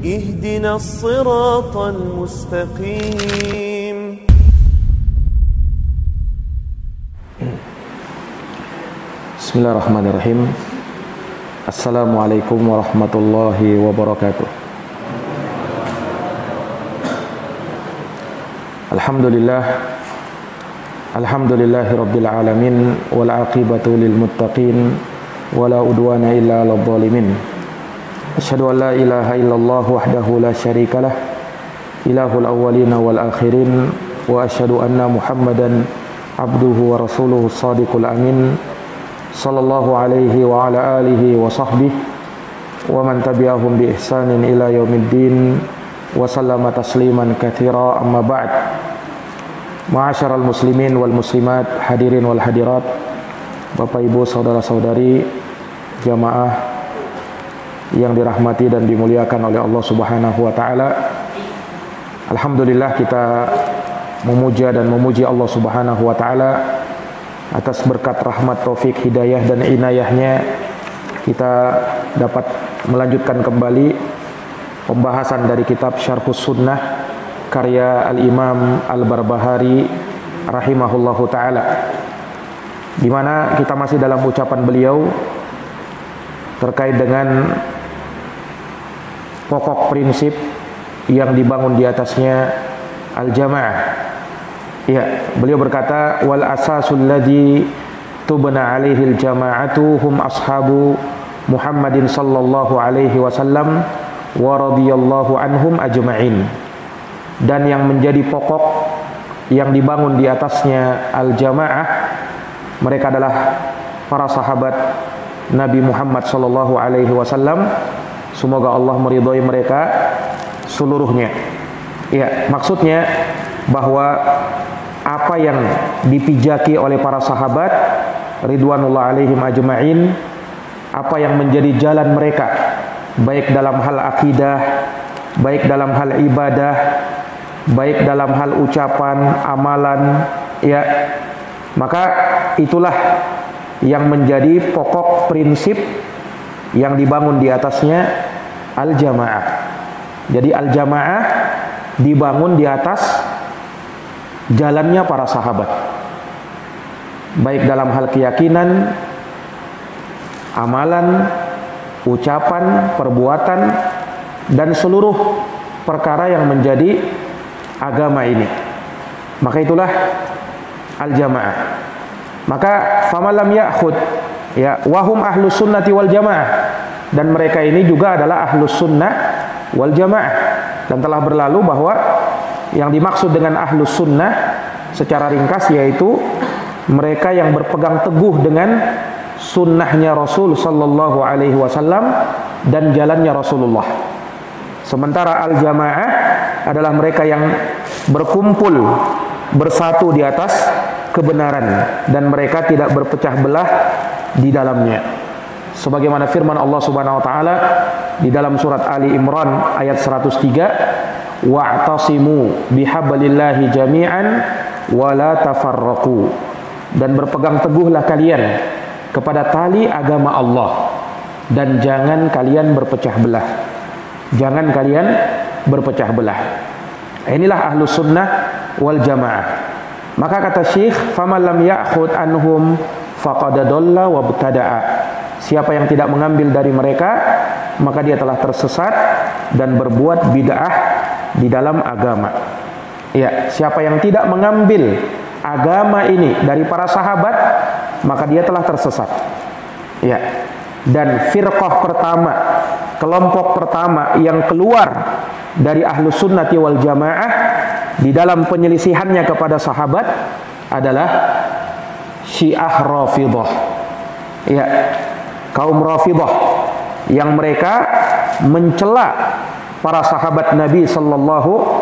اهدنا الصراط المستقيم. Bismillahirrahmanirrahim. Assalamualaikum warahmatullahi wabarakatuh. Alhamdulillahi rabbil alamin, wal aqibatu lil muttaqin, wala udwana illa 'alal zalimin. Asyhadu an la ilaha illallah wahdahu la syarikalah, ilahul awwalina wal akhirin, wa asyhadu anna Muhammadan abduhu wa rasuluhu shadiqul amin, sallallahu alaihi wa ala alihi wa sahbihi wa man tabi'ahum bi ihsanin ila yaumiddin, wa sallama tasliman katsira, amma ba'd. Ma'asyiral muslimin wal muslimat, hadirin wal hadirat, Bapak Ibu, saudara-saudari, jamaah yang dirahmati dan dimuliakan oleh Allah Subhanahu wa taala. Alhamdulillah, kita memuja dan memuji Allah Subhanahu wa taala atas berkat rahmat, taufik, hidayah dan inayahnya kita dapat melanjutkan kembali pembahasan dari kitab Syarhus Sunnah karya Al-Imam Al-Barbahari rahimahullahu taala, di mana kita masih dalam ucapan beliau terkait dengan pokok prinsip yang dibangun di atasnya al-jamaah. Ya, beliau berkata, wal asasul ladzi tubna alaihi al-jama'atu hum ashabu Muhammadin sallallahu alaihi wasallam wa radhiyallahu anhum ajma'in. Dan yang menjadi pokok yang dibangun di atasnya al-jamaah, mereka adalah para sahabat Nabi Muhammad sallallahu alaihi wasallam. Semoga Allah meridhai mereka seluruhnya. Ya, maksudnya bahwa apa yang dipijaki oleh para sahabat ridwanullah alaihim ajma'in, apa yang menjadi jalan mereka baik dalam hal akidah, baik dalam hal ibadah, baik dalam hal ucapan, amalan, ya, maka itulah yang menjadi pokok prinsip yang dibangun di atasnya al-jamaah. Jadi al-jamaah dibangun di atas jalannya para sahabat, baik dalam hal keyakinan, amalan, ucapan, perbuatan, dan seluruh perkara yang menjadi agama ini. Maka itulah al-jamaah. Maka famalam ya'khud, ya, wahum ahlus sunnati wal jamaah, dan mereka ini juga adalah ahlus sunnah wal jamaah. Dan telah berlalu bahwa yang dimaksud dengan ahlus sunnah secara ringkas yaitu mereka yang berpegang teguh dengan sunnahnya Rasul sallallahu alaihi wasallam dan jalannya Rasulullah. Sementara al jamaah adalah mereka yang berkumpul bersatu di atas kebenaran dan mereka tidak berpecah belah di dalamnya. Sebagaimana firman Allah Subhanahu wa taala di dalam surat Ali Imran ayat 103, wa'tasimu bihablillahi jami'an wa la tafarraqu, dan berpegang teguhlah kalian kepada tali agama Allah dan jangan kalian berpecah belah. Jangan kalian berpecah belah. Inilah ahlus sunnah wal jamaah. Maka kata Syekh, faman lam ya'khud anhum faqad dalla wa btada'a. Siapa yang tidak mengambil dari mereka, maka dia telah tersesat dan berbuat bid'ah di dalam agama. Ya, siapa yang tidak mengambil agama ini dari para sahabat, maka dia telah tersesat. Ya. Dan firqah pertama, kelompok pertama yang keluar dari ahlus sunnati wal jamaah di dalam penyelisihannya kepada sahabat adalah Syiah Rafidah. Ya, kaum Rafidah yang mereka mencela para sahabat Nabi sallallahu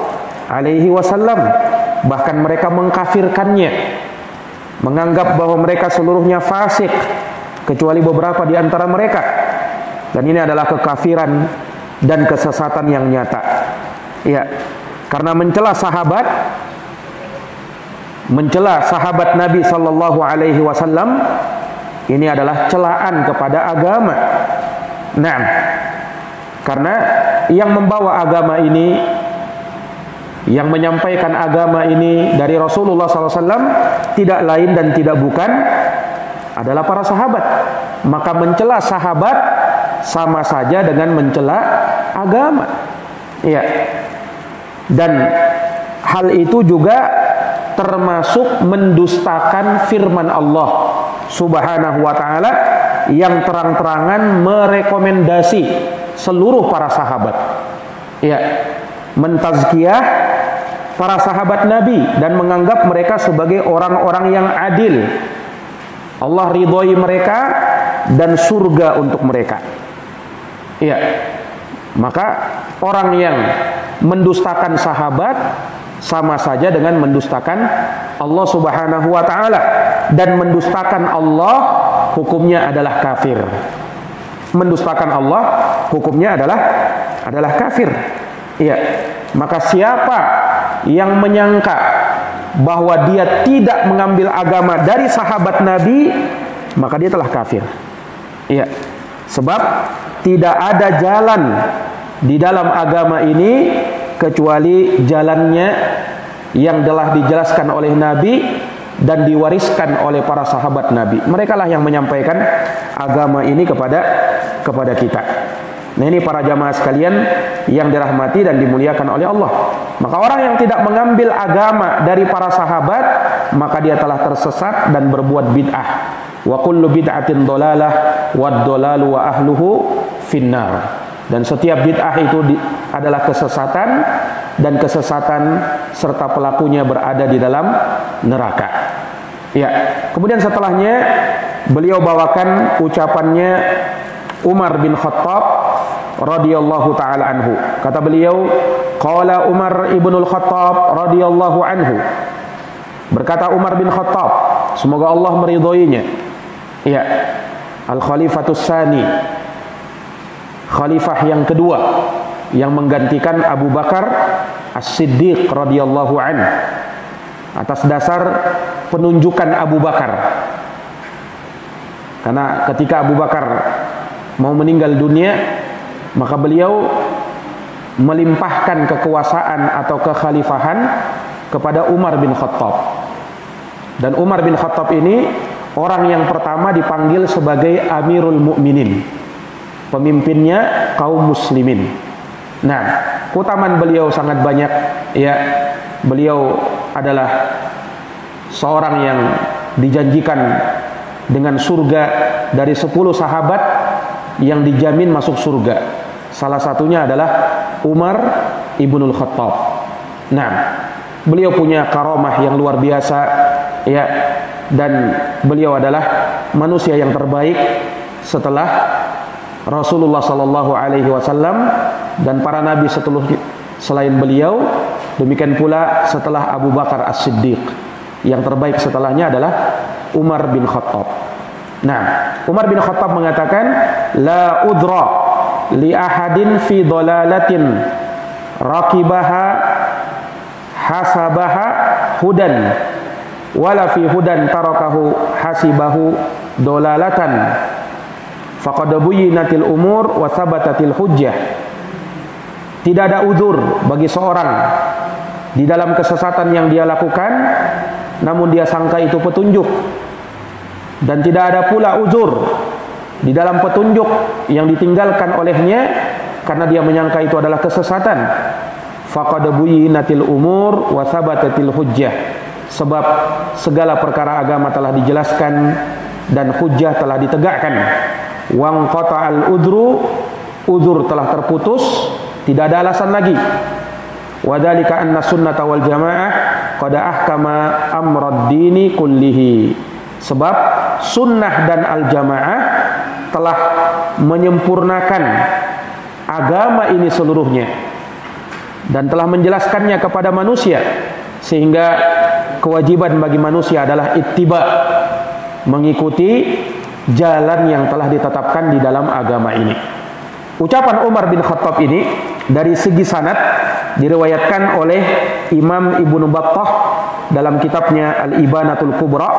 alaihi wasallam, bahkan mereka mengkafirkannya, menganggap bahwa mereka seluruhnya fasik kecuali beberapa di antara mereka. Dan ini adalah kekafiran dan kesesatan yang nyata. Ya, karena mencela sahabat Nabi sallallahu alaihi wasallam ini adalah celaan kepada agama. Nah, karena yang membawa agama ini, yang menyampaikan agama ini dari Rasulullah SAW tidak lain dan tidak bukan adalah para sahabat. Maka mencela sahabat sama saja dengan mencela agama. Iya. Dan hal itu juga termasuk mendustakan firman Allah Subhanahu wa taala yang terang-terangan merekomendasi seluruh para sahabat. Ya, mentazkiyah para sahabat Nabi dan menganggap mereka sebagai orang-orang yang adil. Allah ridhoi mereka dan surga untuk mereka. Ya. Maka orang yang mendustakan sahabat sama saja dengan mendustakan Allah Subhanahu wa taala, dan mendustakan Allah hukumnya adalah kafir. Mendustakan Allah hukumnya adalah kafir. Iya. Maka siapa yang menyangka bahwa dia tidak mengambil agama dari sahabat Nabi, maka dia telah kafir. Iya. Sebab tidak ada jalan di dalam agama ini kecuali jalannya yang telah dijelaskan oleh Nabi dan diwariskan oleh para sahabat Nabi. Mereka lah yang menyampaikan agama ini kepada kita. Nah, ini para jamaah sekalian yang dirahmati dan dimuliakan oleh Allah. Maka orang yang tidak mengambil agama dari para sahabat, maka dia telah tersesat dan berbuat bid'ah. Wa kullu bid'atin dhalalah wad dhalalu wa ahluhu finnar. Dan setiap bid'ah itu adalah kesesatan, dan kesesatan serta pelakunya berada di dalam neraka. Ya. Kemudian setelahnya beliau bawakan ucapannya Umar bin Khattab radhiyallahu taala anhu. Kata beliau, qala Umar ibnul Khattab radhiyallahu anhu. Berkata Umar bin Khattab, semoga Allah meridhoinya. Ya. Al-Khalifatus Tsani, khalifah yang kedua yang menggantikan Abu Bakar As-Siddiq radhiyallahu anhu atas dasar penunjukan Abu Bakar. Karena ketika Abu Bakar mau meninggal dunia, maka beliau melimpahkan kekuasaan atau kekhalifahan kepada Umar bin Khattab. Dan Umar bin Khattab ini orang yang pertama dipanggil sebagai Amirul Mukminin, pemimpinnya kaum muslimin. Nah, keutamaan beliau sangat banyak. Ya, beliau adalah seorang yang dijanjikan dengan surga dari 10 sahabat yang dijamin masuk surga. Salah satunya adalah Umar ibnul Khattab. Nah, beliau punya karamah yang luar biasa, ya, dan beliau adalah manusia yang terbaik setelah Rasulullah Sallallahu Alaihi Wasallam dan para nabi selain beliau. Demikian pula setelah Abu Bakar As-Siddiq, yang terbaik setelahnya adalah Umar bin Khattab. Nah, Umar bin Khattab mengatakan, la udra li ahadin fi dhalalatin raqibaha hasabaha hudan wala fi hudan tarakahu hasibahu dolalatan faqad buyyinatil umur wa thabatatil hujjah. Tidak ada uzur bagi seorang di dalam kesesatan yang dia lakukan, namun dia sangka itu petunjuk, dan tidak ada pula uzur di dalam petunjuk yang ditinggalkan olehnya karena dia menyangka itu adalah kesesatan. Faqad buyyinatil umur wa thabatatil hujjah. Sebab segala perkara agama telah dijelaskan dan hujjah telah ditegakkan. Wanqata'al udru, uzur telah terputus, tidak ada alasan lagi. Wadzalika anna sunnata wal jamaah qad ahkama amrad dini kullihi. Sebab sunnah dan al jamaah telah menyempurnakan agama ini seluruhnya dan telah menjelaskannya kepada manusia, sehingga kewajiban bagi manusia adalah ittiba, mengikuti jalan yang telah ditetapkan di dalam agama ini. Ucapan Umar bin Khattab ini dari segi sanad diriwayatkan oleh Imam Ibnu Battah dalam kitabnya Al-Ibanatul Kubra,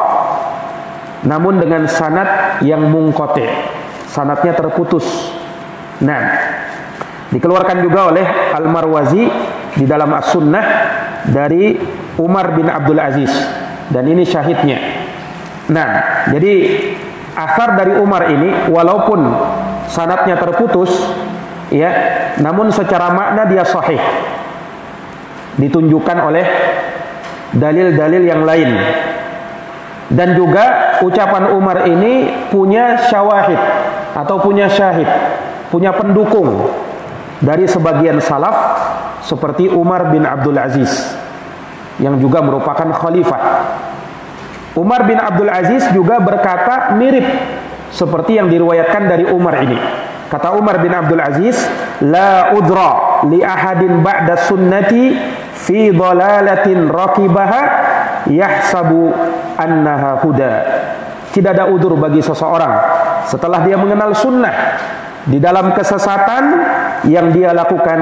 namun dengan sanad yang munqati', sanadnya terputus. Nah, Dikeluarkan juga oleh Al-Marwazi di dalam As-Sunnah dari Umar bin Abdul Aziz, dan ini syahidnya. Nah, jadi asar dari Umar ini walaupun sanadnya terputus, ya, namun secara makna dia sahih, ditunjukkan oleh dalil-dalil yang lain. Dan juga ucapan Umar ini punya syawahid atau punya syahid, punya pendukung dari sebagian salaf seperti Umar bin Abdul Aziz yang juga merupakan khalifah. Umar bin Abdul Aziz juga berkata mirip seperti yang diriwayatkan dari Umar ini. Kata Umar bin Abdul Aziz, la udra li ahadin ba'da sunnati fi dhalalatin raqibaha yahsabu annaha huda. Tidak ada udur bagi seseorang setelah dia mengenal sunnah di dalam kesesatan yang dia lakukan,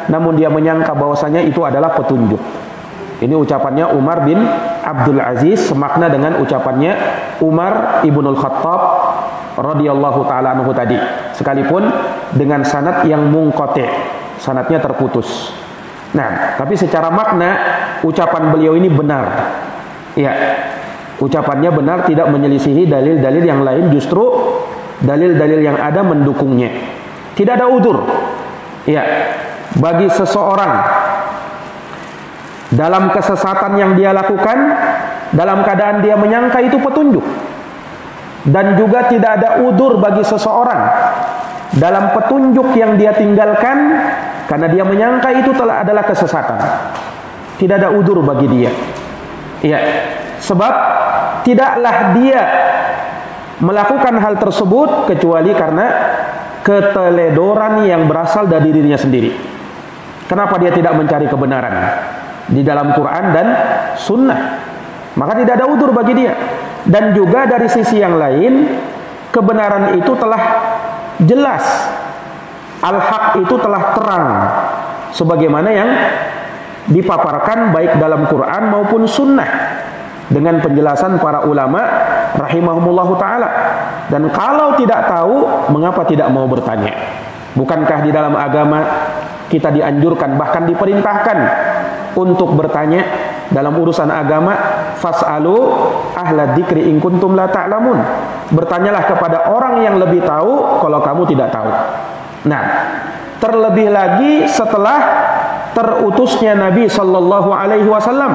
namun dia menyangka bahwasanya itu adalah petunjuk. Ini ucapannya Umar bin Abdul Aziz, semakna dengan ucapannya Umar ibnul Khattab radhiyallahu taala anhu tadi, sekalipun dengan sanad yang munqati', sanadnya terputus. Nah, tapi secara makna ucapan beliau ini benar. Ya, ucapannya benar, tidak menyelisihi dalil-dalil yang lain, justru dalil-dalil yang ada mendukungnya. Tidak ada udur, ya, bagi seseorang dalam kesesatan yang dia lakukan, dalam keadaan dia menyangka itu petunjuk. Dan juga tidak ada udur bagi seseorang dalam petunjuk yang dia tinggalkan karena dia menyangka itu adalah kesesatan. Tidak ada udur bagi dia. Ya, sebab tidaklah dia melakukan hal tersebut kecuali karena keteledoran yang berasal dari dirinya sendiri. Kenapa dia tidak mencari kebenaran di dalam Quran dan Sunnah? Maka tidak ada udur bagi dia. Dan juga dari sisi yang lain, kebenaran itu telah jelas, al-haq itu telah terang, sebagaimana yang dipaparkan baik dalam Quran maupun Sunnah dengan penjelasan para ulama rahimahumullahu ta'ala. Dan kalau tidak tahu, mengapa tidak mau bertanya? Bukankah di dalam agama kita dianjurkan, bahkan diperintahkan untuk bertanya dalam urusan agama? Fas'alu ahla dzikri in kuntum la ta'lamun. Bertanyalah kepada orang yang lebih tahu kalau kamu tidak tahu. Nah, terlebih lagi setelah terutusnya Nabi sallallahu alaihi wasallam.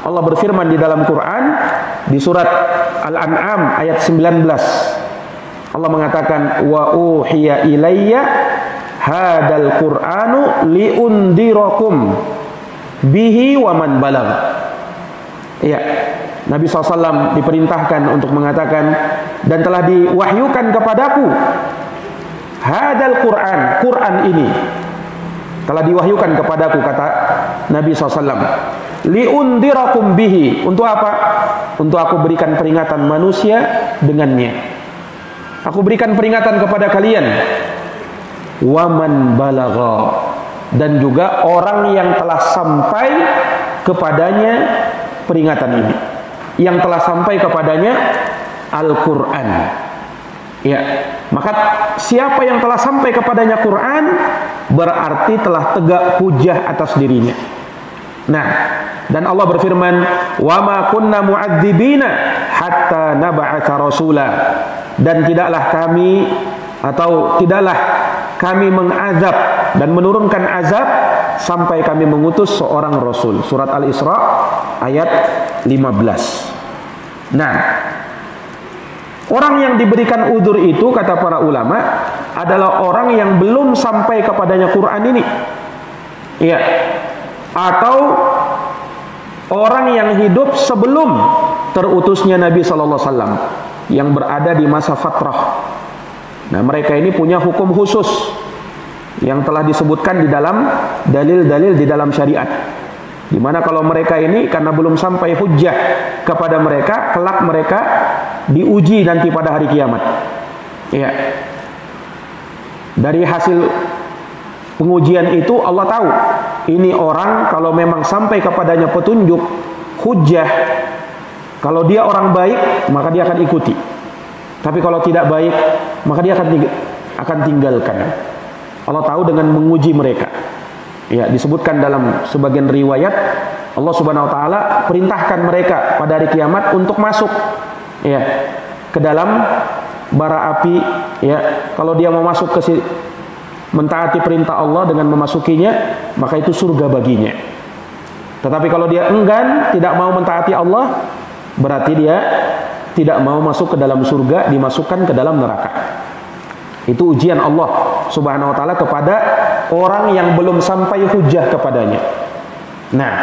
Allah berfirman di dalam Quran di surat Al-An'am ayat 19. Allah mengatakan, wa uhiya ilayya hadal qur'anu liundirakum bihi wa man balagh. Ya, Nabi SAW diperintahkan untuk mengatakan, dan telah diwahyukan kepadaku hadal Quran, Quran ini telah diwahyukan kepadaku, kata Nabi SAW, liundirakum bihi. Untuk apa? Untuk aku berikan peringatan manusia dengannya. Aku berikan peringatan kepada kalian. Waman balagha, dan juga orang yang telah sampai kepadanya peringatan ini, yang telah sampai kepadanya Al-Quran. Ya, maka siapa yang telah sampai kepadanya Quran berarti telah tegak hujah atas dirinya. Nah, dan Allah berfirman, wa ma kunna mu'adzibina hatta nab'atsa rasula. Dan tidaklah kami mengazab dan menurunkan azab sampai kami mengutus seorang rasul. Surat Al-Isra ayat 15. Nah, orang yang diberikan udzur itu, kata para ulama, adalah orang yang belum sampai kepadanya Quran ini. Iya. Atau orang yang hidup sebelum terutusnya Nabi sallallahu alaihi wasallam, yang berada di masa fatrah. Nah, mereka ini punya hukum khusus yang telah disebutkan di dalam dalil-dalil di dalam syariat. Dimana kalau mereka ini karena belum sampai hujjah kepada mereka, kelak mereka diuji nanti pada hari kiamat. Ya. Dari hasil pengujian itu Allah tahu, ini orang kalau memang sampai kepadanya petunjuk, hujjah, kalau dia orang baik maka dia akan ikuti. Tapi kalau tidak baik maka dia akan tinggalkan. Allah tahu dengan menguji mereka. Ya, disebutkan dalam sebagian riwayat Allah Subhanahu wa taala perintahkan mereka pada hari kiamat untuk masuk ya ke dalam bara api ya. Kalau dia mau masuk mentaati perintah Allah dengan memasukinya, maka itu surga baginya. Tetapi kalau dia enggan, tidak mau mentaati Allah, berarti dia tidak mau masuk ke dalam surga, dimasukkan ke dalam neraka. Itu ujian Allah Subhanahu wa taala kepada orang yang belum sampai hujah kepadanya. Nah,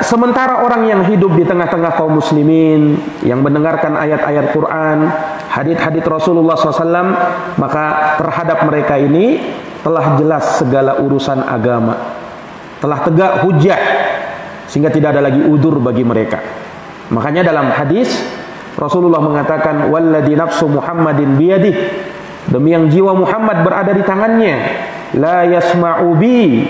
sementara orang yang hidup di tengah-tengah kaum muslimin, yang mendengarkan ayat-ayat Quran, hadits-hadits Rasulullah SAW, maka terhadap mereka ini telah jelas segala urusan agama, telah tegak hujah, sehingga tidak ada lagi udzur bagi mereka. Makanya dalam hadis Rasulullah mengatakan, walladzi nafsu Muhammadin biyadih, demi yang jiwa Muhammad berada di tangannya, la yasma'u bi,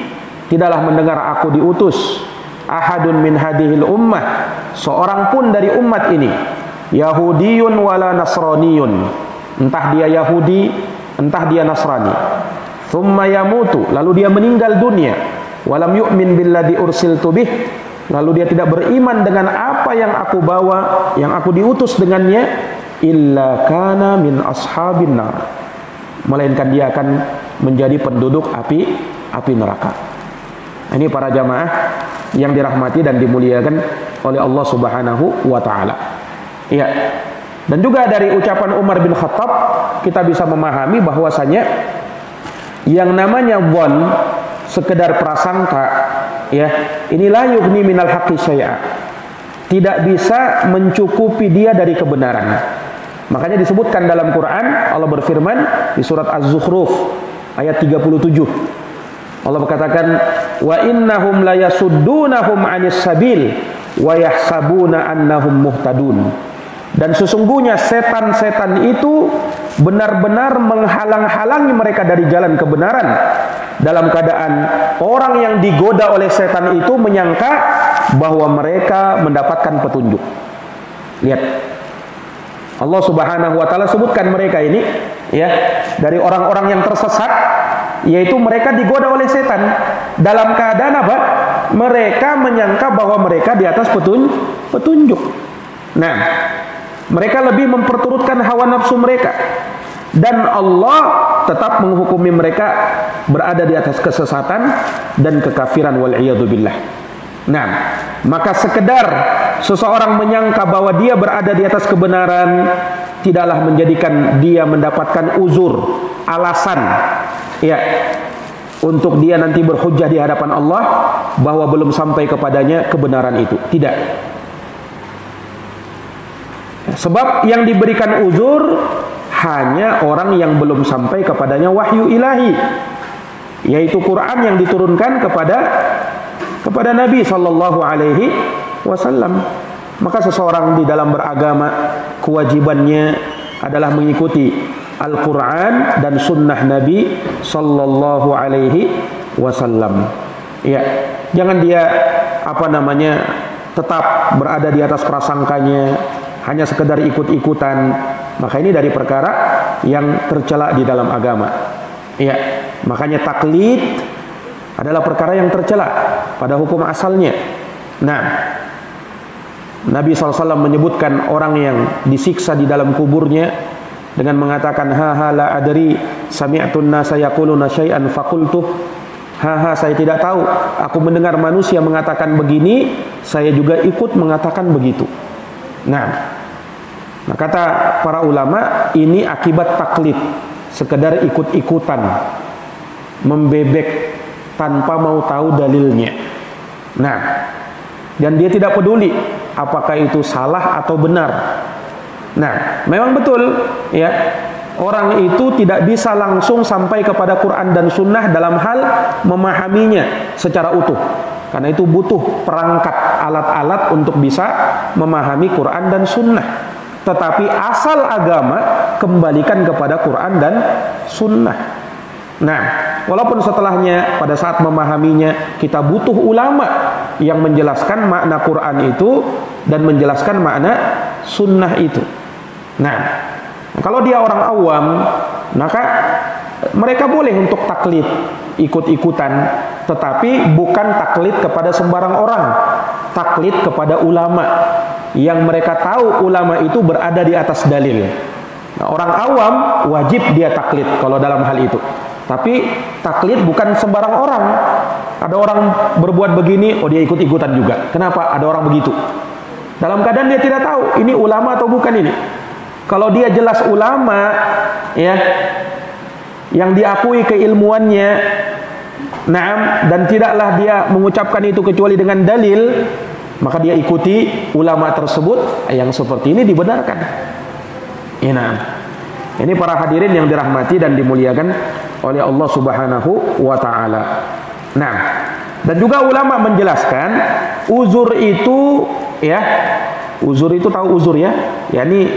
tidaklah mendengar aku diutus, ahadun min hadhil ummah, seorang pun dari umat ini, Yahudiyun wala Nasraniyun, entah dia Yahudi, entah dia Nasrani, thumma yamutu, lalu dia meninggal dunia, walam yu'min billadzi ursiltu bih, lalu dia tidak beriman dengan apa yang aku bawa, yang aku diutus dengannya, illa kana min ashabin nar, melainkan dia akan menjadi penduduk api neraka. Ini para jamaah yang dirahmati dan dimuliakan oleh Allah Subhanahu wa taala. Iya. Dan juga dari ucapan Umar bin Khattab kita bisa memahami bahwasanya yang namanya dhon, sekedar prasangka, ya, inilah yughni minal haqqi syai'a, tidak bisa mencukupi dia dari kebenaran. Makanya disebutkan dalam Quran, Allah berfirman di surat Az-Zukhruf ayat 37, Allah berkatakan, wa innahum la yasuddunahum 'anis sabil wa yahsabuna annahum muhtadun, dan sesungguhnya setan-setan itu benar-benar menghalang-halangi mereka dari jalan kebenaran, dalam keadaan orang yang digoda oleh setan itu menyangka bahwa mereka mendapatkan petunjuk. Lihat, Allah Subhanahu wa taala sebutkan mereka ini ya, dari orang-orang yang tersesat, yaitu mereka digoda oleh setan dalam keadaan apa? Mereka menyangka bahwa mereka di atas petunjuk. Nah, mereka lebih memperturutkan hawa nafsu mereka, dan Allah tetap menghukumi mereka berada di atas kesesatan dan kekafiran, wal iyadu billah. Nah, maka sekedar seseorang menyangka bahwa dia berada di atas kebenaran tidaklah menjadikan dia mendapatkan uzur, alasan ya, untuk dia nanti berhujjah di hadapan Allah bahwa belum sampai kepadanya kebenaran itu. Tidak. Sebab yang diberikan uzur hanya orang yang belum sampai kepadanya wahyu ilahi, yaitu Quran yang diturunkan kepada Nabi Sallallahu Alaihi Wasallam. Maka seseorang di dalam beragama kewajibannya adalah mengikuti Al-Quran dan Sunnah Nabi Sallallahu Alaihi Wasallam. Ya, jangan dia tetap berada di atas prasangkanya, hanya sekedar ikut-ikutan. Maka ini dari perkara yang tercela di dalam agama. Ya, makanya taklid adalah perkara yang tercela pada hukum asalnya. Nah, Nabi SAW menyebutkan orang yang disiksa di dalam kuburnya dengan mengatakan, haha la adri sami'tun nasa yaquluna syai'an faqultuh, haha saya tidak tahu, aku mendengar manusia mengatakan begini, saya juga ikut mengatakan begitu. Nah, kata para ulama, ini akibat taklid, sekedar ikut-ikutan, membebek tanpa mau tahu dalilnya. Nah, dan dia tidak peduli apakah itu salah atau benar. Nah, memang betul ya, orang itu tidak bisa langsung sampai kepada Quran dan Sunnah dalam hal memahaminya secara utuh, karena itu butuh perangkat alat-alat untuk bisa memahami Quran dan Sunnah. Tetapi asal agama kembalikan kepada Quran dan Sunnah. Nah, walaupun setelahnya pada saat memahaminya kita butuh ulama yang menjelaskan makna Quran itu dan menjelaskan makna Sunnah itu. Nah, kalau dia orang awam, maka mereka boleh untuk taklid, ikut-ikutan, tetapi bukan taklid kepada sembarang orang, taklid kepada ulama yang mereka tahu ulama itu berada di atas dalil. Nah, orang awam wajib dia taklid kalau dalam hal itu. Tapi taklid bukan sembarang orang. Ada orang berbuat begini, oh dia ikut-ikutan juga. Kenapa? Ada orang begitu. Dalam keadaan dia tidak tahu ini ulama atau bukan ini. Kalau dia jelas ulama, ya, yang diakui keilmuannya, naam, dan tidaklah dia mengucapkan itu kecuali dengan dalil, maka dia ikuti ulama tersebut. Yang seperti ini dibenarkan. Ya, naam. Ini para hadirin yang dirahmati dan dimuliakan oleh Allah Subhanahu wa taala. Nah, dan juga ulama menjelaskan uzur itu, ya, uzur itu tahu uzur ya, yakni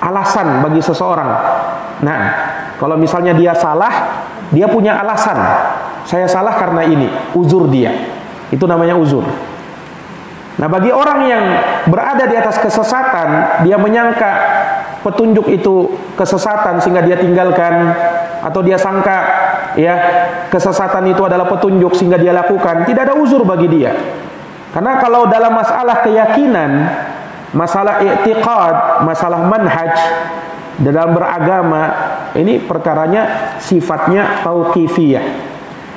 alasan bagi seseorang. Nah, kalau misalnya dia salah, dia punya alasan. Saya salah karena ini, uzur dia. Itu namanya uzur. Nah, bagi orang yang berada di atas kesesatan, dia menyangka petunjuk itu kesesatan sehingga dia tinggalkan, atau dia sangka ya kesesatan itu adalah petunjuk sehingga dia lakukan, tidak ada uzur bagi dia. Karena kalau dalam masalah keyakinan, masalah i'tiqad, masalah manhaj dalam beragama, ini perkaranya sifatnya tauqifiyah.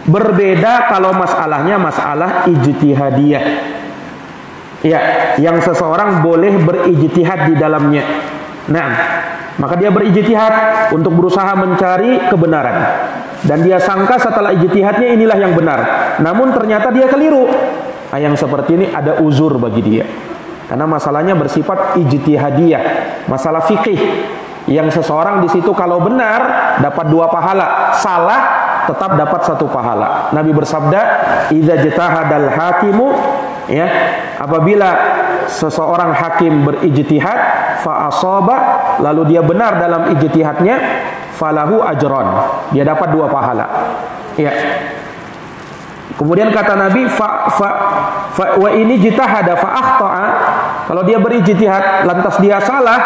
Berbeda kalau masalahnya masalah ijtihadiyah. Ya, yang seseorang boleh berijtihad di dalamnya. Nah, maka dia berijtihad untuk berusaha mencari kebenaran. Dan dia sangka setelah ijtihadnya inilah yang benar. Namun ternyata dia keliru. Nah, yang seperti ini ada uzur bagi dia. Karena masalahnya bersifat ijtihadiyah, masalah fikih. Yang seseorang di situ kalau benar dapat 2 pahala, salah tetap dapat 1 pahala. Nabi bersabda, "Idza jtahadal hakimu," ya, apabila seseorang hakim berijtihad, fa asaba, lalu dia benar dalam ijtihadnya, falahu ajron, dia dapat 2 pahala. Ya. Kemudian kata Nabi, wa ini jitahada fa akhta'a, kalau dia berijtihad lantas dia salah,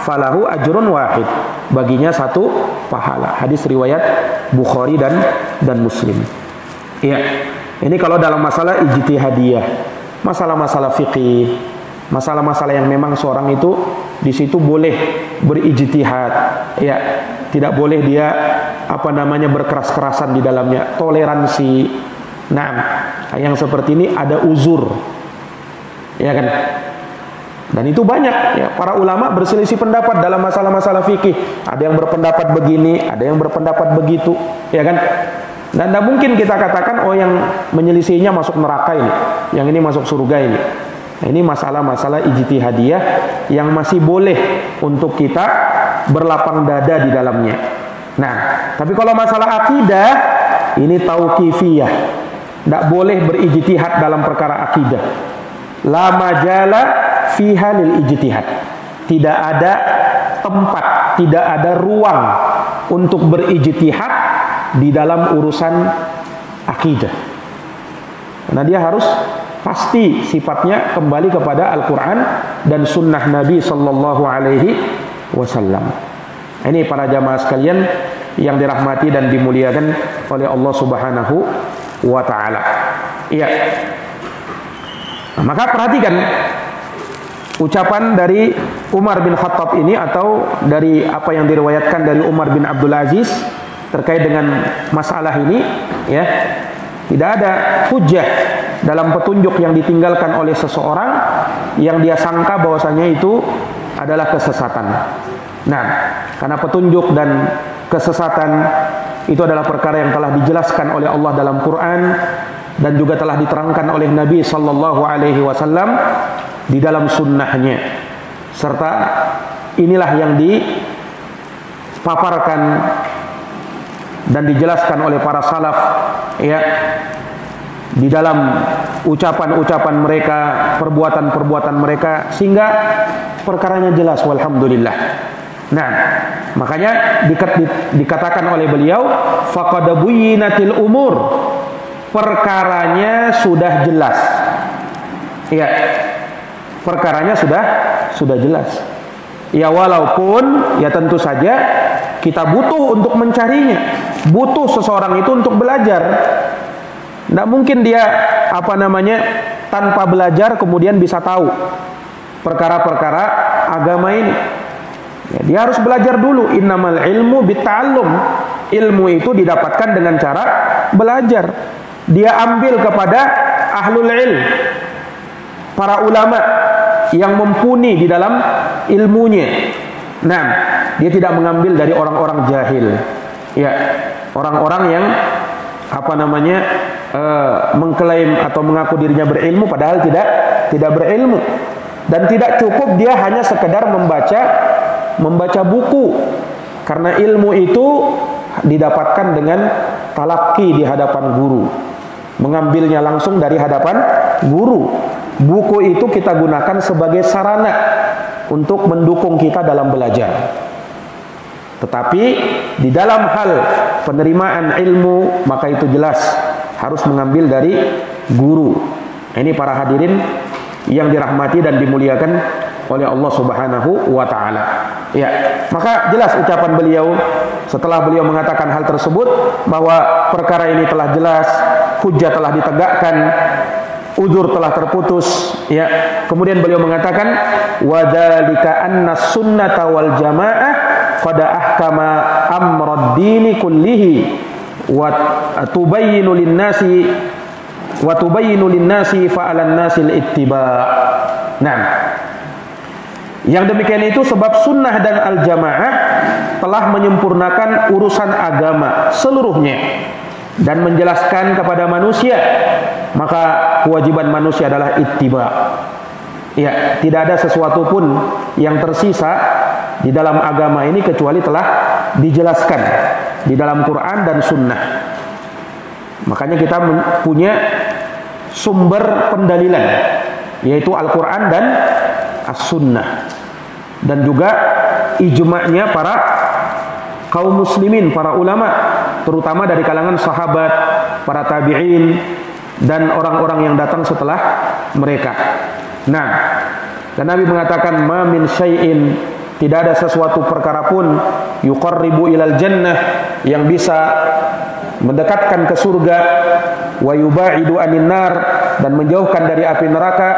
falahu ajrun wahid, baginya 1 pahala. Hadis riwayat Bukhari dan Muslim. Ya. Ini kalau dalam masalah ijtihadiyah, masalah-masalah fikih, masalah-masalah yang memang seorang itu di situ boleh berijtihad, ya, tidak boleh dia berkeras-kerasan di dalamnya, toleransi. Nah, yang seperti ini ada uzur, ya kan? Dan itu banyak, ya, para ulama berselisih pendapat dalam masalah-masalah fikih. Ada yang berpendapat begini, ada yang berpendapat begitu, ya kan? Dan tidak mungkin kita katakan, oh yang menyelisihinya masuk neraka ini, yang ini masuk surga ini. Nah, ini masalah-masalah ijtihadiyah yang masih boleh untuk kita berlapang dada di dalamnya. Nah, tapi kalau masalah akidah, ini tauqifiyah. Tidak boleh berijtihad dalam perkara akidah. La majala fiha lil ijtihad. Tidak ada tempat, tidak ada ruang untuk berijtihad di dalam urusan akidah. Karena dia harus pasti sifatnya kembali kepada Al-Quran dan Sunnah Nabi Sallallahu Alaihi Wasallam. Ini para jamaah sekalian yang dirahmati dan dimuliakan oleh Allah Subhanahu wa Ta'ala. Iya. Nah, maka perhatikan ucapan dari Umar bin Khattab ini, atau dari apa yang diriwayatkan dari Umar bin Abdul Aziz terkait dengan masalah ini, ya. Tidak ada hujjah dalam petunjuk yang ditinggalkan oleh seseorang yang dia sangka bahwasanya itu adalah kesesatan. Nah, karena petunjuk dan kesesatan itu adalah perkara yang telah dijelaskan oleh Allah dalam Quran dan juga telah diterangkan oleh Nabi Sallallahu Alaihi Wasallam di dalam sunnahnya. Serta inilah yang dipaparkan dan dijelaskan oleh para salaf, ya, di dalam ucapan-ucapan mereka, perbuatan-perbuatan mereka, sehingga perkaranya jelas, walhamdulillah. Nah, makanya dikatakan oleh beliau, faqad buyyinatil umur, perkaranya sudah jelas. Ya, perkaranya sudah jelas. Ya, walaupun ya tentu saja Kita butuh untuk mencarinya, butuh seseorang itu untuk belajar. Tidak mungkin dia tanpa belajar kemudian bisa tahu perkara-perkara agama ini. Ya, dia harus belajar dulu. Innamal ilmu bitta'allum. Ilmu itu didapatkan dengan cara belajar. Dia ambil kepada ahlul ilm, para ulama yang mumpuni di dalam ilmunya. Nah, dia tidak mengambil dari orang-orang jahil. Ya, orang-orang yang mengklaim atau mengaku dirinya berilmu padahal tidak berilmu. Dan tidak cukup dia hanya sekedar membaca buku, karena ilmu itu didapatkan dengan talaki di hadapan guru, mengambilnya langsung dari hadapan guru. Buku itu kita gunakan sebagai sarana untuk mendukung kita dalam belajar. Tetapi di dalam hal penerimaan ilmu, maka itu jelas harus mengambil dari guru. Ini para hadirin yang dirahmati dan dimuliakan oleh Allah Subhanahu wa taala. Ya, maka jelas ucapan beliau setelah beliau mengatakan hal tersebut, bahwa perkara ini telah jelas, hujjah telah ditegakkan, uzur telah terputus. Ya, kemudian beliau mengatakan wa dzalika anna sunnata wal jamaah qad ahkama amrad dini kullihi wa tubayyinu lin-nasi fa 'alan nasil ittiba'. Nah, yang demikian itu sebab sunnah dan al-jamaah telah menyempurnakan urusan agama seluruhnya dan menjelaskan kepada manusia, maka kewajiban manusia adalah ittiba. Ya, tidak ada sesuatu pun yang tersisa di dalam agama ini kecuali telah dijelaskan di dalam Quran dan Sunnah. Makanya kita punya sumber pendalilan, yaitu Al-Quran dan As-Sunnah, dan juga ijma'nya para kaum muslimin, para ulama, terutama dari kalangan sahabat, para tabi'in, dan orang-orang yang datang setelah mereka. Nah, dan Nabi mengatakan ma min syai'in, tidak ada sesuatu perkara pun yuqarribu ilal jannah, yang bisa mendekatkan ke surga, wa yubaidu anin nar, dan menjauhkan dari api neraka,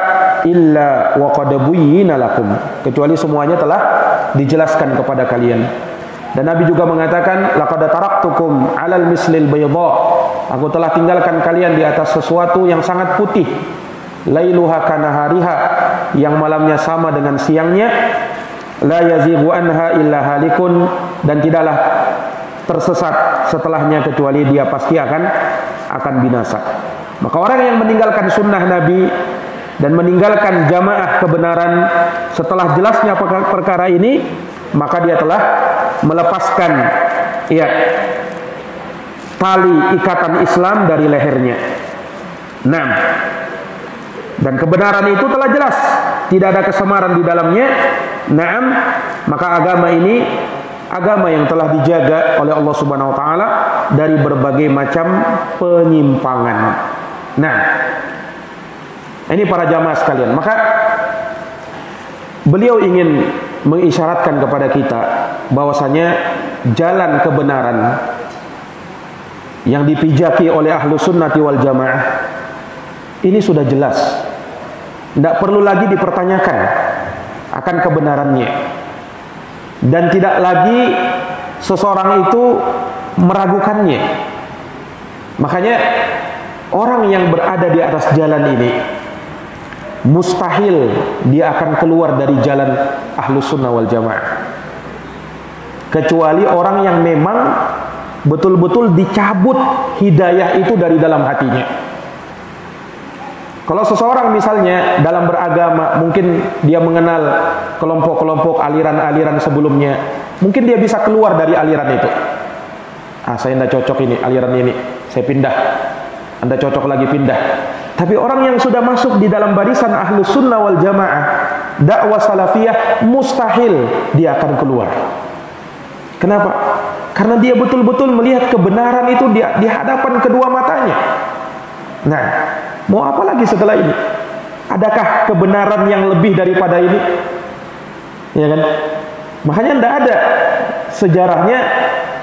illa wa qad buyyina lakum, kecuali semuanya telah dijelaskan kepada kalian. Dan Nabi juga mengatakan laqad taraktukum 'alal mislil bayda, aku telah tinggalkan kalian di atas sesuatu yang sangat putih, lailuha kanahariha, yang malamnya sama dengan siangnya, la yazighu anha illa halikun, dan tidaklah tersesat setelahnya kecuali dia pasti akan binasa. Maka orang yang meninggalkan sunnah Nabi dan meninggalkan jamaah kebenaran setelah jelasnya perkara ini, maka dia telah melepaskan tali ikatan Islam dari lehernya. Nah, dan kebenaran itu telah jelas, tidak ada kesamaran di dalamnya. Naam, maka agama ini agama yang telah dijaga oleh Allah Subhanahu wa taala dari berbagai macam penyimpangan. Nah, ini para jamaah sekalian, maka beliau ingin mengisyaratkan kepada kita bahwasanya jalan kebenaran yang dipijaki oleh ahlu sunnati wal jamaah ini sudah jelas, tidak perlu lagi dipertanyakan akan kebenarannya, dan tidak lagi seseorang itu meragukannya. Makanya orang yang berada di atas jalan ini mustahil dia akan keluar dari jalan ahlus sunnah wal jamaah, kecuali orang yang memang betul-betul dicabut hidayah itu dari dalam hatinya. Kalau seseorang misalnya dalam beragama, mungkin dia mengenal kelompok-kelompok aliran-aliran sebelumnya, mungkin dia bisa keluar dari aliran itu. Saya tidak cocok ini, aliran ini, saya pindah. Anda cocok lagi, pindah. Tapi orang yang sudah masuk di dalam barisan ahlus sunnah wal jamaah, dakwah salafiyah, mustahil dia akan keluar. Kenapa? Karena dia betul-betul melihat kebenaran itu di hadapan kedua matanya. Nah, mau apa lagi setelah ini? Adakah kebenaran yang lebih daripada ini? Ya kan? Makanya tidak ada sejarahnya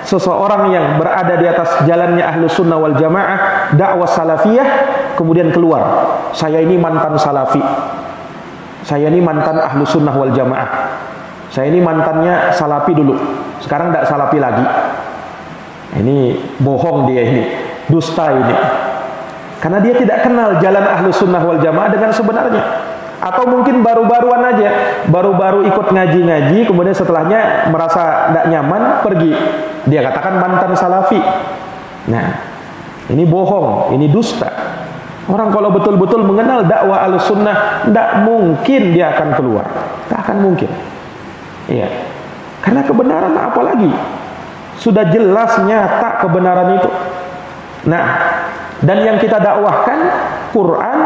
seseorang yang berada di atas jalannya Ahlus Sunnah wal Jamaah, dakwah salafiyah, kemudian keluar, saya ini mantan salafi, saya ini mantan Ahlus Sunnah wal Jamaah, saya ini mantannya salafi dulu, sekarang tidak salafi lagi. Ini bohong dia, ini dusta ini, karena dia tidak kenal jalan Ahlus Sunnah wal Jamaah dengan sebenarnya. Atau mungkin baru-baruan aja, baru-baru ikut ngaji-ngaji, kemudian setelahnya merasa tidak nyaman, pergi. Dia katakan mantan salafi. Nah, ini bohong, ini dusta. Orang kalau betul-betul mengenal dakwah Ahlussunnah, tidak mungkin dia akan keluar. Tak akan mungkin. Iya. Karena kebenaran apalagi? Sudah jelas nyata kebenaran itu. Nah, dan yang kita dakwahkan Quran,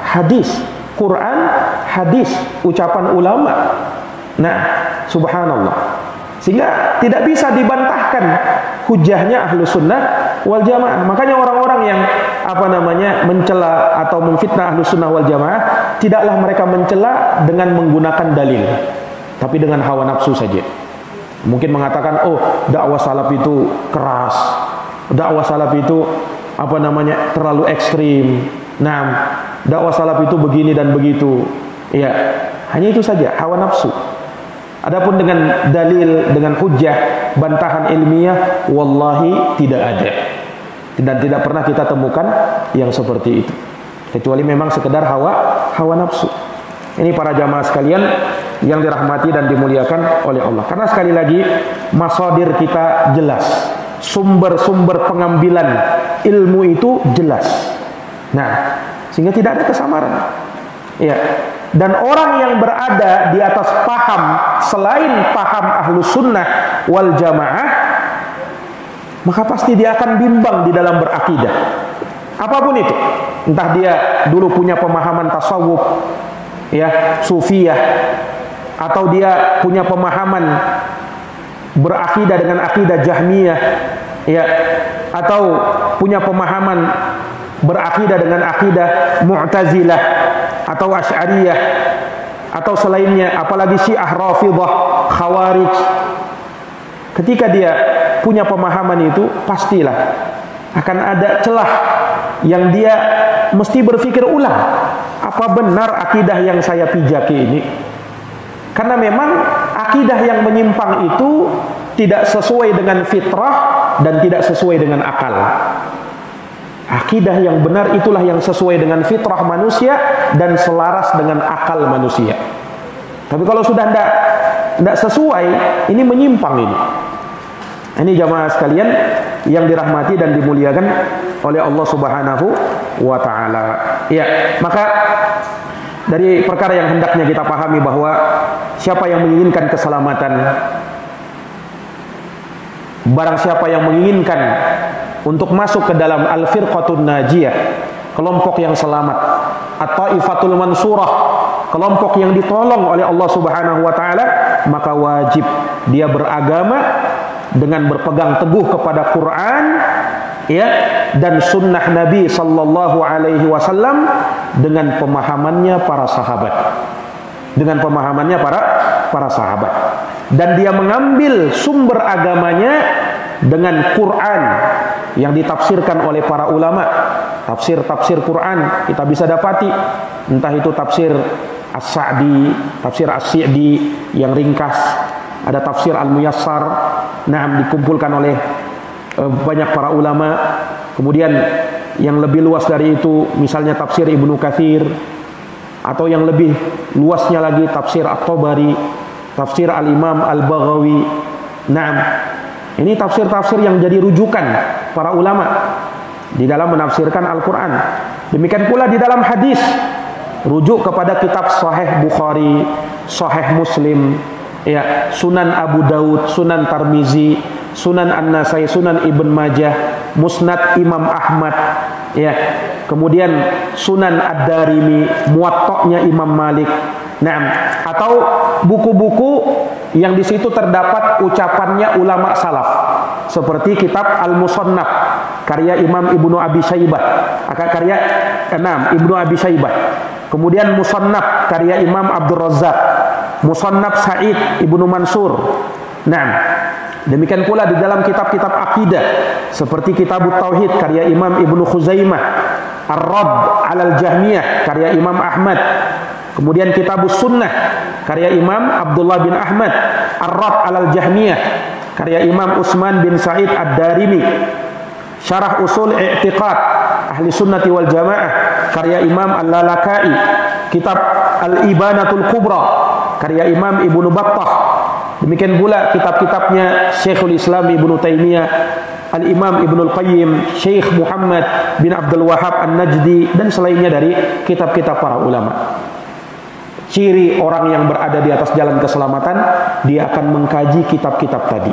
hadis. Quran, hadis, ucapan ulama. Nah, subhanallah. Sehingga tidak bisa dibantahkan hujahnya Ahlus Sunnah wal Jamaah. Makanya orang-orang yang mencela atau memfitnah Ahlus Sunnah wal Jamaah, tidaklah mereka mencela dengan menggunakan dalil, tapi dengan hawa nafsu saja. Mungkin mengatakan, oh, dakwah salaf itu keras, dakwah salaf itu terlalu ekstrim. Nah, dakwah salaf itu begini dan begitu. Ya, hanya itu saja, hawa nafsu. Adapun dengan dalil, dengan hujjah, bantahan ilmiah, wallahi tidak ada. Dan tidak pernah kita temukan yang seperti itu. Kecuali memang sekedar hawa nafsu. Ini para jamaah sekalian yang dirahmati dan dimuliakan oleh Allah. Karena sekali lagi, masadir kita jelas. Sumber-sumber pengambilan ilmu itu jelas. Nah, sehingga tidak ada kesamaran. Ya. Dan orang yang berada di atas paham selain paham Ahlus Sunnah wal Jamaah, maka pasti dia akan bimbang di dalam berakidah. Apapun itu, entah dia dulu punya pemahaman tasawuf, ya, sufiyah, atau dia punya pemahaman berakidah dengan akidah Jahmiyah, ya, atau punya pemahaman berakidah dengan akidah Mu'tazilah atau Asy'ariyah atau selainnya, apalagi Syiah, Rafidhah, Khawarij. Ketika dia punya pemahaman itu, pastilah akan ada celah yang dia mesti berpikir ulang, apa benar akidah yang saya pijaki ini? Karena memang akidah yang menyimpang itu tidak sesuai dengan fitrah dan tidak sesuai dengan akal. Akidah yang benar itulah yang sesuai dengan fitrah manusia dan selaras dengan akal manusia. Tapi kalau sudah tidak sesuai, ini menyimpang ini. Ini jamaah sekalian yang dirahmati dan dimuliakan oleh Allah Subhanahu wa taala. Ya, maka dari perkara yang hendaknya kita pahami bahwa siapa yang menginginkan keselamatan, barang siapa yang menginginkan untuk masuk ke dalam al-firqatun najiyah, kelompok yang selamat, at-taifatul mansurah, kelompok yang ditolong oleh Allah Subhanahu wa taala, maka wajib dia beragama dengan berpegang teguh kepada Quran, ya, dan sunnah Nabi sallallahu alaihi wasallam dengan pemahamannya para sahabat. Dengan pemahamannya para sahabat. Dan dia mengambil sumber agamanya dengan Quran yang ditafsirkan oleh para ulama. Tafsir-tafsir Quran kita bisa dapati, entah itu tafsir As-Sa'di, tafsir As-Sa'di yang ringkas, ada tafsir Al-Muyassar, dikumpulkan oleh banyak para ulama. Kemudian yang lebih luas dari itu, misalnya tafsir Ibnu Katsir, atau yang lebih luasnya lagi tafsir At-Tabari, tafsir Al-Imam Al-Baghawi. Ini tafsir-tafsir yang jadi rujukan para ulama di dalam menafsirkan Al-Quran. Demikian pula di dalam hadis, rujuk kepada kitab Sahih Bukhari, Sahih Muslim, ya, Sunan Abu Daud, Sunan Tirmizi, Sunan An-Nasai, Sunan Ibn Majah, Musnad Imam Ahmad, ya, kemudian Sunan Ad-Darimi, Muwatta'nya Imam Malik. Atau buku-buku yang di situ terdapat ucapannya ulama salaf, seperti kitab Al-Musannaf karya Imam Ibnu Abi Syaibah, Ibnu Abi Syaibah. Kemudian Musannaf karya Imam Abdul Razzaq. Musannaf Sa'id Ibnu Mansur. Nah, demikian pula di dalam kitab-kitab akidah seperti Kitab Tauhid karya Imam Ibnu Khuzaimah, Ar-Radd 'alal Jahmiyah karya Imam Ahmad. Kemudian Kitab Sunnah karya Imam Abdullah bin Ahmad, Ar-Radd 'alal Jahmiyah karya Imam Utsman bin Sa'id Ad-Darimi. Syarah Usul I'tiqad Ahli Sunnati wal Jamaah karya Imam Al-Lalakai. Kitab Al-Ibanatul Kubra karya Imam Ibnu Battah. Demikian pula kitab-kitabnya Syekhul Islam Ibnu Taimiyah, Al-Imam Ibnul Qayyim, Syekh Muhammad bin Abdul Wahhab An-Najdi, dan selainnya dari kitab-kitab para ulama. Ciri orang yang berada di atas jalan keselamatan, dia akan mengkaji kitab-kitab tadi.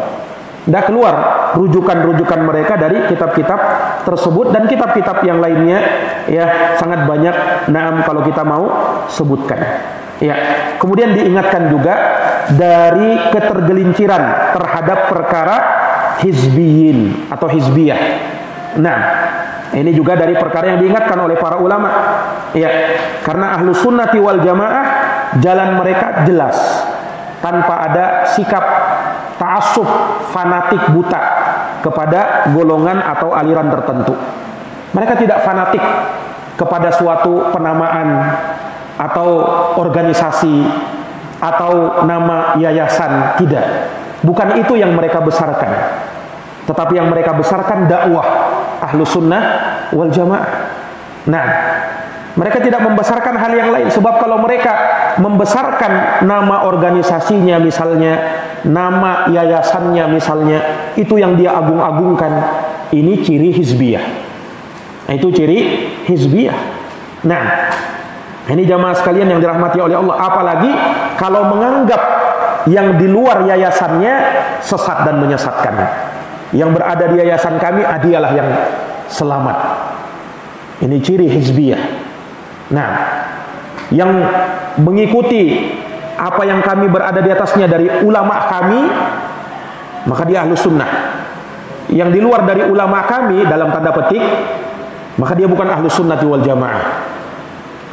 Tidak keluar rujukan-rujukan mereka dari kitab-kitab tersebut, dan kitab-kitab yang lainnya ya sangat banyak. Naam, kalau kita mau sebutkan. Ya, kemudian diingatkan juga dari ketergelinciran terhadap perkara hizbiyin atau hizbiyah. Nah, ini juga dari perkara yang diingatkan oleh para ulama. Ya, karena ahlu sunnati wal jamaah jalan mereka jelas, tanpa ada sikap ta'assub fanatik buta kepada golongan atau aliran tertentu. Mereka tidak fanatik kepada suatu penamaan atau organisasi atau nama yayasan, tidak. Bukan itu yang mereka besarkan. Tetapi yang mereka besarkan dakwah ahlu sunnah wal jamaah. Nah, mereka tidak membesarkan hal yang lain. Sebab kalau mereka membesarkan nama organisasinya misalnya, nama yayasannya misalnya, itu yang dia agung-agungkan. Ini ciri hizbiyah. Itu ciri hizbiyah. Nah, ini jamaah sekalian yang dirahmati oleh Allah. Apalagi kalau menganggap yang di luar yayasannya sesat dan menyesatkan. Yang berada di yayasan kami, dialah yang selamat. Ini ciri hizbiyah. Nah, yang mengikuti apa yang kami berada di atasnya dari ulama kami, maka dia ahlu sunnah. Yang di luar dari ulama kami, dalam tanda petik, maka dia bukan ahlu sunnati wal jamaah.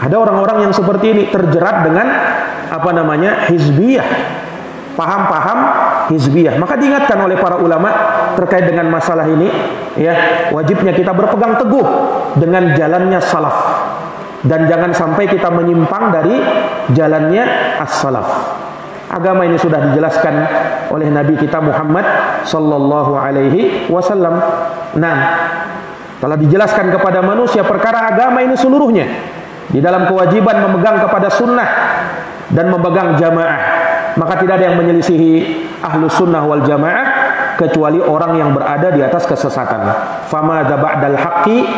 Ada orang-orang yang seperti ini terjerat dengan apa namanya hizbiyah, paham-paham hizbiyah. Maka diingatkan oleh para ulama terkait dengan masalah ini, ya, wajibnya kita berpegang teguh dengan jalannya salaf, dan jangan sampai kita menyimpang dari jalannya as-salaf. Agama ini sudah dijelaskan oleh Nabi kita Muhammad sallallahu alaihi wasallam. Nah, telah dijelaskan kepada manusia perkara agama ini seluruhnya di dalam kewajiban memegang kepada sunnah dan memegang jamaah. Maka tidak ada yang menyelisihi ahlu sunnah wal jamaah kecuali orang yang berada di atas kesesatan. Fama ba'dal haqqi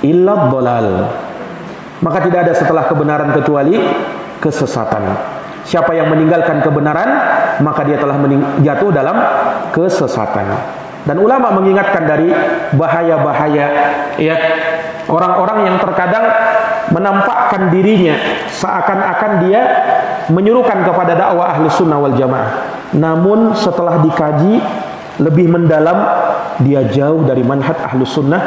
illa dhalal. Maka tidak ada setelah kebenaran kecuali kesesatan. Siapa yang meninggalkan kebenaran, maka dia telah jatuh dalam kesesatan. Dan ulama mengingatkan dari bahaya-bahaya, ya, orang-orang yang terkadang menampakkan dirinya seakan-akan dia menyuruhkan kepada dakwah ahli sunnah wal jamaah, namun setelah dikaji lebih mendalam, dia jauh dari manhaj ahli sunnah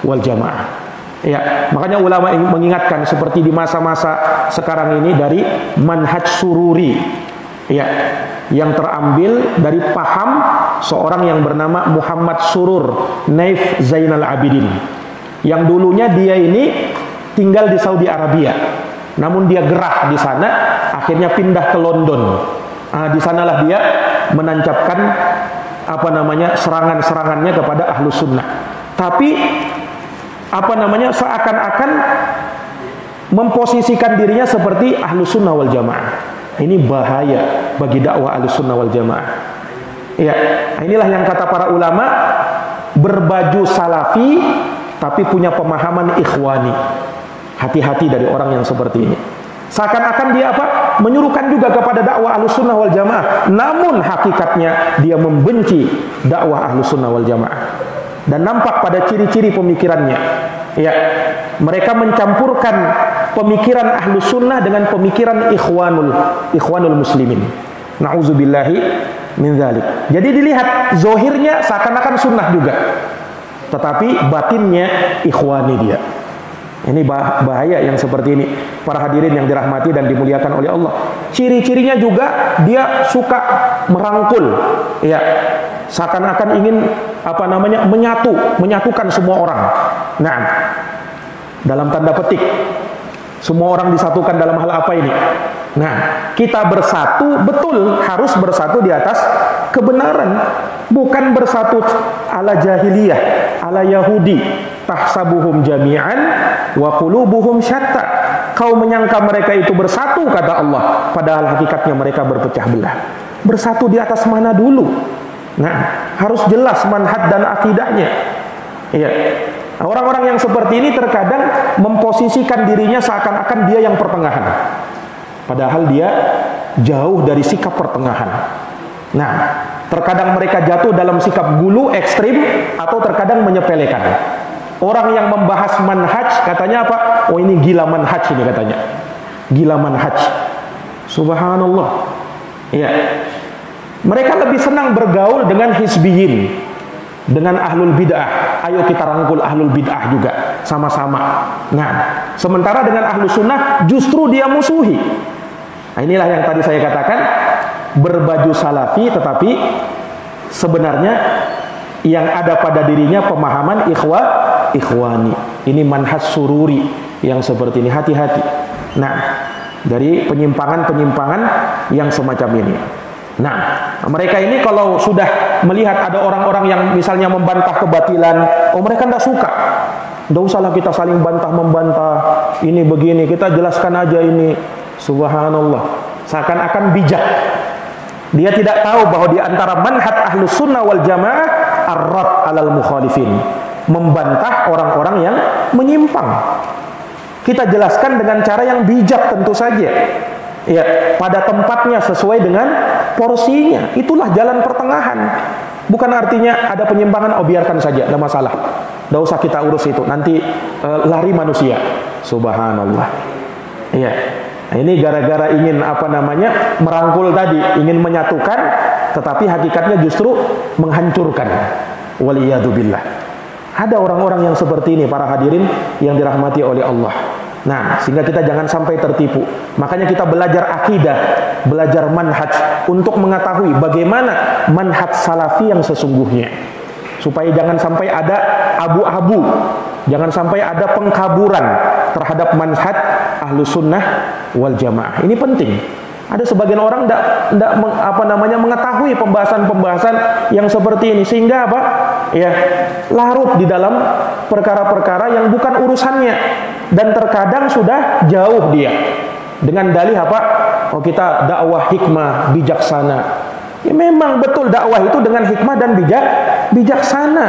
wal jamaah. Ya, makanya ulama mengingatkan seperti di masa-masa sekarang ini dari manhaj sururi, ya, yang terambil dari paham seorang yang bernama Muhammad Surur Naif Zainal Abidin, yang dulunya dia ini tinggal di Saudi Arabia, namun dia gerah di sana, akhirnya pindah ke London. Di sanalah dia menancapkan apa namanya serangan-serangannya kepada ahlu sunnah. Tapi apa namanya seakan-akan memposisikan dirinya seperti ahlu sunnah wal jamaah. Ini bahaya bagi dakwah ahlu sunnah wal jamaah. Ya, inilah yang kata para ulama, berbaju salafi tapi punya pemahaman ikhwani. Hati-hati dari orang yang seperti ini. Seakan-akan dia apa? Menyuruhkan juga kepada dakwah ahlu sunnah wal jamaah, namun hakikatnya dia membenci dakwah ahlu sunnah wal jamaah. Dan nampak pada ciri-ciri pemikirannya, ya, mereka mencampurkan pemikiran ahlu sunnah dengan pemikiran ikhwanul muslimin. Na'udzubillahi min dzalik. Jadi dilihat zohirnya seakan-akan sunnah juga, tetapi batinnya ikhwani dia. Ini bahaya yang seperti ini. Para hadirin yang dirahmati dan dimuliakan oleh Allah. Ciri-cirinya juga dia suka merangkul, ya, seakan-akan ingin menyatukan semua orang. Nah, dalam tanda petik, semua orang disatukan dalam hal apa ini? Nah, kita bersatu, betul harus bersatu di atas kebenaran, bukan bersatu ala jahiliyah, ala Yahudi. Tahsabuhum jami'an wa qulubuhum syatta. Kau menyangka mereka itu bersatu, kata Allah, padahal hakikatnya mereka berpecah belah. Bersatu di atas mana dulu? Nah, harus jelas manhaj dan akidahnya. Iya. Orang-orang yang seperti ini terkadang memposisikan dirinya seakan-akan dia yang pertengahan, padahal dia jauh dari sikap pertengahan. Nah, terkadang mereka jatuh dalam sikap gulu ekstrim atau terkadang menyepelekan. Orang yang membahas manhaj katanya apa? Oh, ini gila manhaj ini katanya. Gila manhaj. Subhanallah. Iya. Mereka lebih senang bergaul dengan hizbiyin, dengan ahlul bid'ah. Ayo kita rangkul ahlul bid'ah juga sama-sama. Nah, sementara dengan ahlus sunnah justru dia musuhi. Nah, inilah yang tadi saya katakan, berbaju salafi tetapi sebenarnya yang ada pada dirinya pemahaman ikhwani. Ini manhaj sururi yang seperti ini, hati-hati. Nah, dari penyimpangan-penyimpangan yang semacam ini. Nah, mereka ini kalau sudah melihat ada orang-orang yang misalnya membantah kebatilan, oh mereka tidak suka. Tidak usahlah kita saling bantah-membantah, ini begini, kita jelaskan aja ini. Subhanallah, seakan-akan bijak. Dia tidak tahu bahwa di antara manhaj ahlus sunnah wal jamaah ar-rad alal mukhalifin, membantah orang-orang yang menyimpang. Kita jelaskan dengan cara yang bijak tentu saja, ya, pada tempatnya sesuai dengan porsinya. Itulah jalan pertengahan. Bukan artinya ada penyimpangan, oh biarkan saja, tidak masalah, tidak usah kita urus itu, nanti lari manusia. Subhanallah. Iya. Nah, ini gara-gara ingin merangkul tadi, ingin menyatukan, tetapi hakikatnya justru menghancurkan. Waliyadzubillah. Ada orang-orang yang seperti ini, para hadirin yang dirahmati oleh Allah. Nah, sehingga kita jangan sampai tertipu. Makanya kita belajar akidah, belajar manhaj untuk mengetahui bagaimana manhaj salafi yang sesungguhnya. Supaya jangan sampai ada abu-abu, jangan sampai ada pengkaburan terhadap manhaj ahlus sunnah wal jamaah. Ini penting. Ada sebagian orang tidak mengetahui pembahasan-pembahasan yang seperti ini, sehingga apa? Ya, larut di dalam perkara-perkara yang bukan urusannya, dan terkadang sudah jauh dia dengan dalih apa? Oh, kita dakwah hikmah bijaksana. Ya, memang betul dakwah itu dengan hikmah dan bijaksana,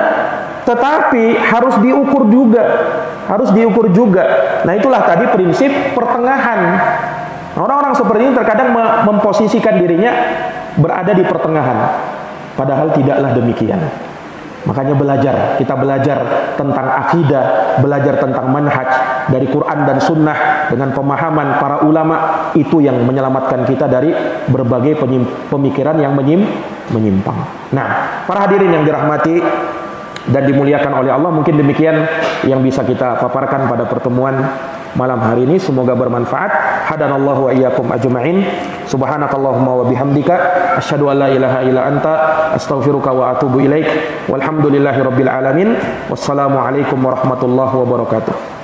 tetapi harus diukur juga. Nah, itulah tadi prinsip pertengahan. Orang-orang seperti ini terkadang memposisikan dirinya berada di pertengahan, padahal tidaklah demikian. Makanya kita belajar tentang akidah, belajar tentang manhaj dari Quran dan Sunnah dengan pemahaman para ulama. Itu yang menyelamatkan kita dari berbagai pemikiran yang menyimpang. Nah, para hadirin yang dirahmati dan dimuliakan oleh Allah, mungkin demikian yang bisa kita paparkan pada pertemuan malam hari ini. Semoga bermanfaat. Hadanallahu wa iyyakum ajma'in. Subhanakallahumma wa bihamdika asyhadu an la ilaha illa anta astaghfiruka wa atubu ilaik. Walhamdulillahirabbil alamin. Wassalamu alaikum warahmatullahi wabarakatuh.